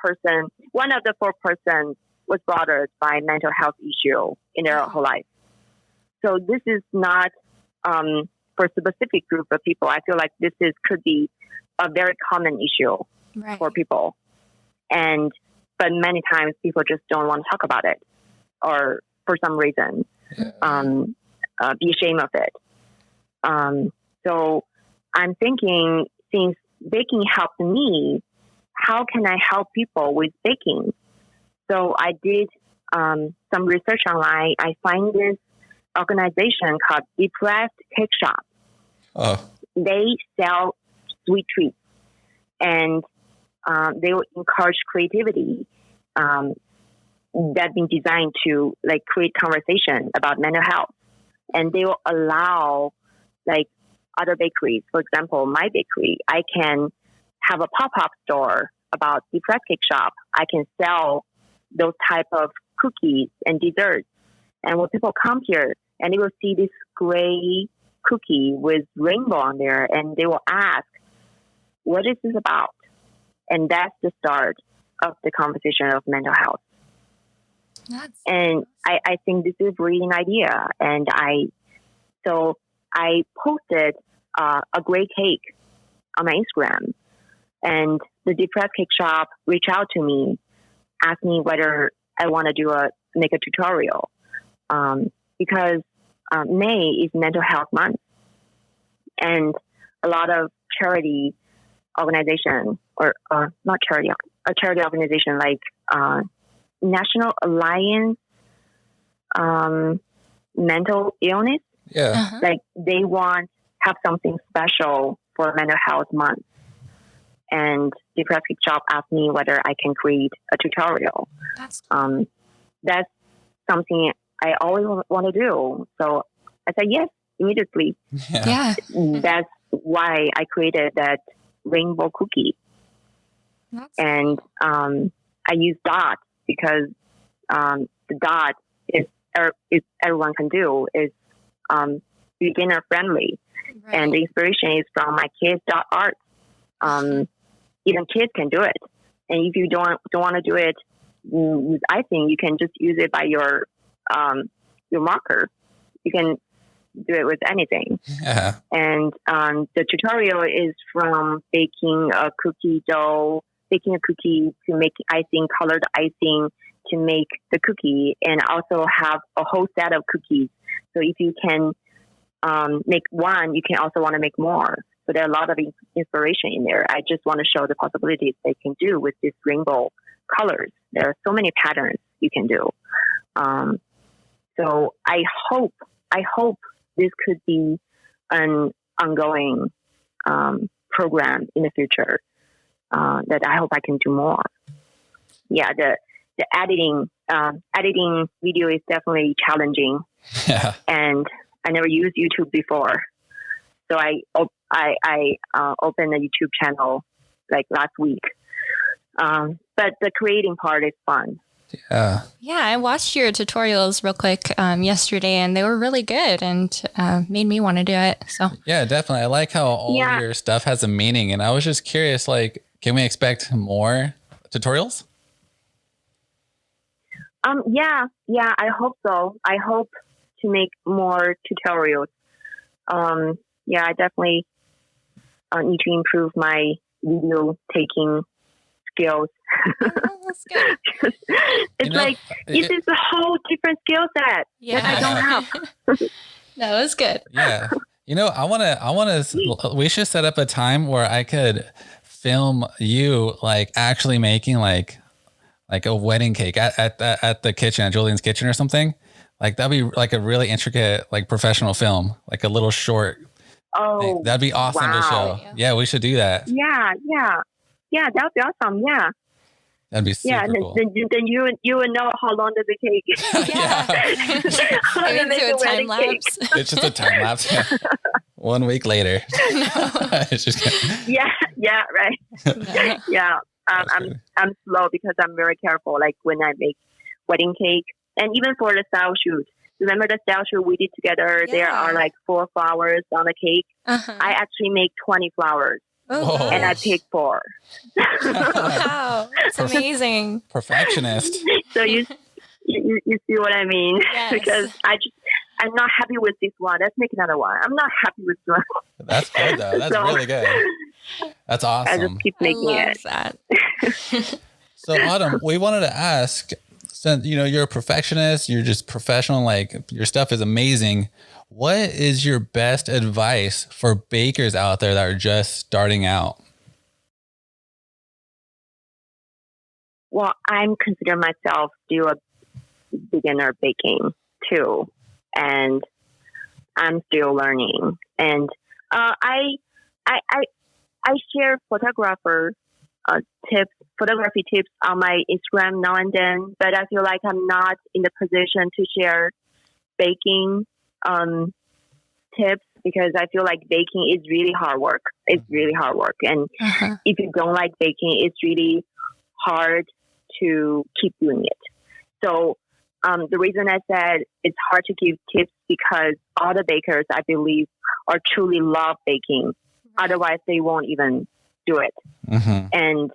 persons was bothered by mental health issue in their whole life. So this is not for a specific group of people. I feel like this could be a very common issue for people, but many times people just don't want to talk about it, or for some reason be ashamed of it. So I'm thinking, since baking helped me, how can I help people with baking? So I did some research online. I find this organization called Depressed Cake Shop. They sell sweet treats, and they will encourage creativity that's been designed to like create conversation about mental health. And they will allow like other bakeries, for example, my bakery, I can have a pop-up store about Depressed Cake Shop. I can sell those type of cookies and desserts. And when people come here and they will see this gray cookie with rainbow on there, and they will ask, what is this about? And that's the start of the conversation of mental health. And I think this is really an idea. And I posted a great cake on my Instagram, and the Depressed Cake Shop reached out to me, asked me whether I want to make a tutorial, because May is Mental Health Month, and a lot of charity organization or not charity, a charity organization like National Alliance Mental Illness. Yeah. Like they have something special for Mental Health Month. And the Depressed Cake Shop asked me whether I can create a tutorial. That's something I always want to do. So I said yes immediately. Yeah. That's why I created that rainbow cookie. And I use dot because the dot is everyone can do, is beginner friendly. Right. And the inspiration is from my kids' dot art. Even kids can do it. And if you don't want to do it, I think you can just use it by your marker. You can do it with anything. Yeah. And the tutorial is from baking a cookie to make icing, colored icing to make the cookie, and also have a whole set of cookies. So if you can make one, you can also want to make more. So there are a lot of inspiration in there. I just want to show the possibilities they can do with these rainbow colors. There are so many patterns you can do. So I hope this could be an ongoing program in the future that I hope I can do more. Yeah, the editing video is definitely challenging. Yeah. And I never used YouTube before. So I opened a YouTube channel like last week. But the creating part is fun. Yeah. Yeah, I watched your tutorials real quick yesterday, and they were really good and made me want to do it. So yeah, definitely. I like how all your stuff has a meaning. And I was just curious, like, can we expect more tutorials? Yeah, I hope so. I hope to make more tutorials. Yeah, I definitely need to improve my video taking skills. Oh, that's good. This is a whole different skill set that I don't have. No, it was good. Yeah. We should set up a time where I could film you like actually making like a wedding cake at the kitchen, at Julian's kitchen or something. Like that'd be like a really intricate, like professional film, like a little short. Oh, thing. That'd be awesome to show. Yeah, we should do that. Yeah, that'd be awesome. Yeah. That'd be super cool. Then you would know how long does it take. Yeah. Maybe do a time lapse. It's just a time lapse. Yeah. 1 week later. It's just right. No. Yeah. I'm slow because I'm very careful. Like when I make wedding cake, and even for the style shoot. Remember the style shoot we did together? Yeah. There are like 4 flowers on the cake. Uh-huh. I actually make 20 flowers. Oh, and I pick 4. Wow, that's amazing. Perfectionist. So you see what I mean? Yes. Because I'm not happy with this one. Let's make another one. I'm not happy with this one. That's good though. That's really good. That's awesome. I just keep making it. That. So Autumn, we wanted to ask, since you're a perfectionist, you're just professional, like your stuff is amazing. What is your best advice for bakers out there that are just starting out? Well, I'm considering myself still a beginner baking too, and I'm still learning. And I share photography tips on my Instagram now and then, but I feel like I'm not in the position to share baking tips because I feel like baking is really hard work. It's really hard work. And if you don't like baking, it's really hard to keep doing it. So the reason I said it's hard to give tips because all the bakers, I believe, are truly love baking. Otherwise, they won't even do it. Mm-hmm. And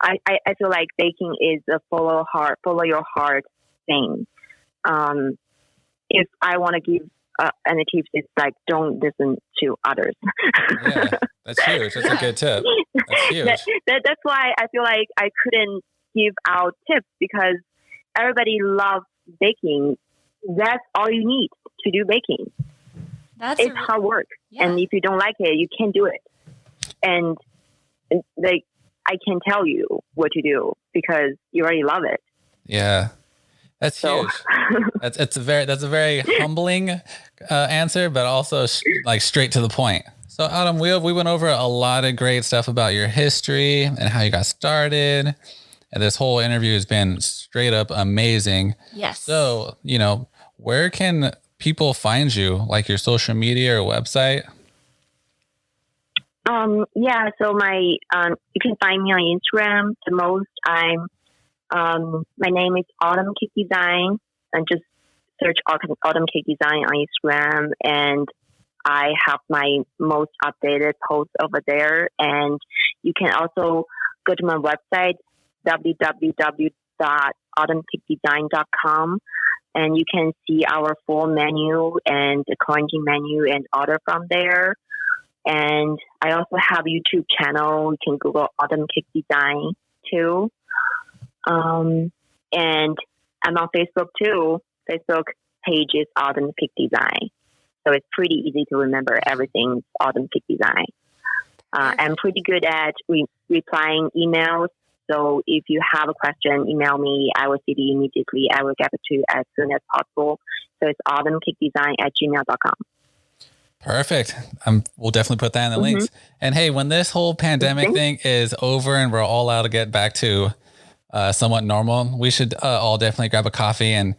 I feel like baking is a follow your heart thing. If I want to give any tips, it's like don't listen to others. Yeah, that's huge. That's a good tip. That's huge. That's why I feel like I couldn't give out tips, because everybody loves baking. That's all you need to do baking. It's hard work. Yeah. And if you don't like it, you can't do it. And like, I can tell you what to do because you already love it. Yeah. That's huge. That's a very humbling answer, but also like straight to the point. So Autumn, we went over a lot of great stuff about your history and how you got started. And this whole interview has been straight up amazing. Yes. So, where can people find you? Like your social media or website? Yeah. So you can find me on Instagram. The most my name is Autumn Cake Design, and just search Autumn Cake Design on Instagram, and I have my most updated posts over there. And you can also go to my website, www.autumncakedesign.com, and you can see our full menu and the quarantine menu and order from there. And I also have a YouTube channel. You can Google Autumn Cake Design too. And I'm on Facebook too. Facebook page is Autumn Cake Design. So it's pretty easy to remember everything's Autumn Cake Design. I'm pretty good at replying emails. So if you have a question, email me. I will see it immediately. I will get it to you as soon as possible. So it's autumncakedesign@gmail.com. Perfect. We'll definitely put that in the links. And hey, when this whole pandemic thing is over and we're all allowed to get back to somewhat normal, we should all definitely grab a coffee and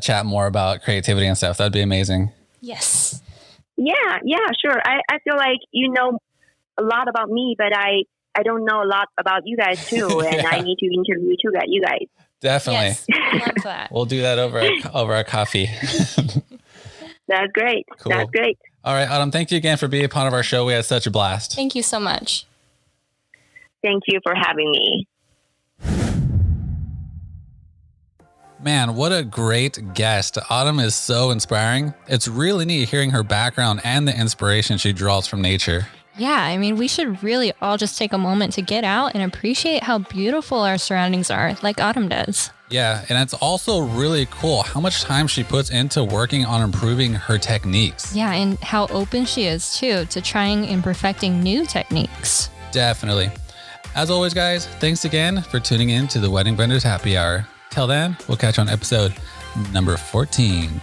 chat more about creativity and stuff. That'd be amazing. Yes. Yeah, sure. I feel like you know a lot about me, but I don't know a lot about you guys too, and I need to interview you guys. Definitely. Yes, I love that. We'll do that over our coffee. That's great. Cool. That's great. All right, Autumn, thank you again for being a part of our show. We had such a blast. Thank you so much. Thank you for having me. Man, what a great guest. Autumn is so inspiring. It's really neat hearing her background and the inspiration she draws from nature. Yeah, I mean, we should really all just take a moment to get out and appreciate how beautiful our surroundings are, like Autumn does. Yeah, and it's also really cool how much time she puts into working on improving her techniques. Yeah, and how open she is, too, to trying and perfecting new techniques. Definitely. As always, guys, thanks again for tuning in to the Wedding Vendors Happy Hour. Till then, we'll catch you on episode number 14.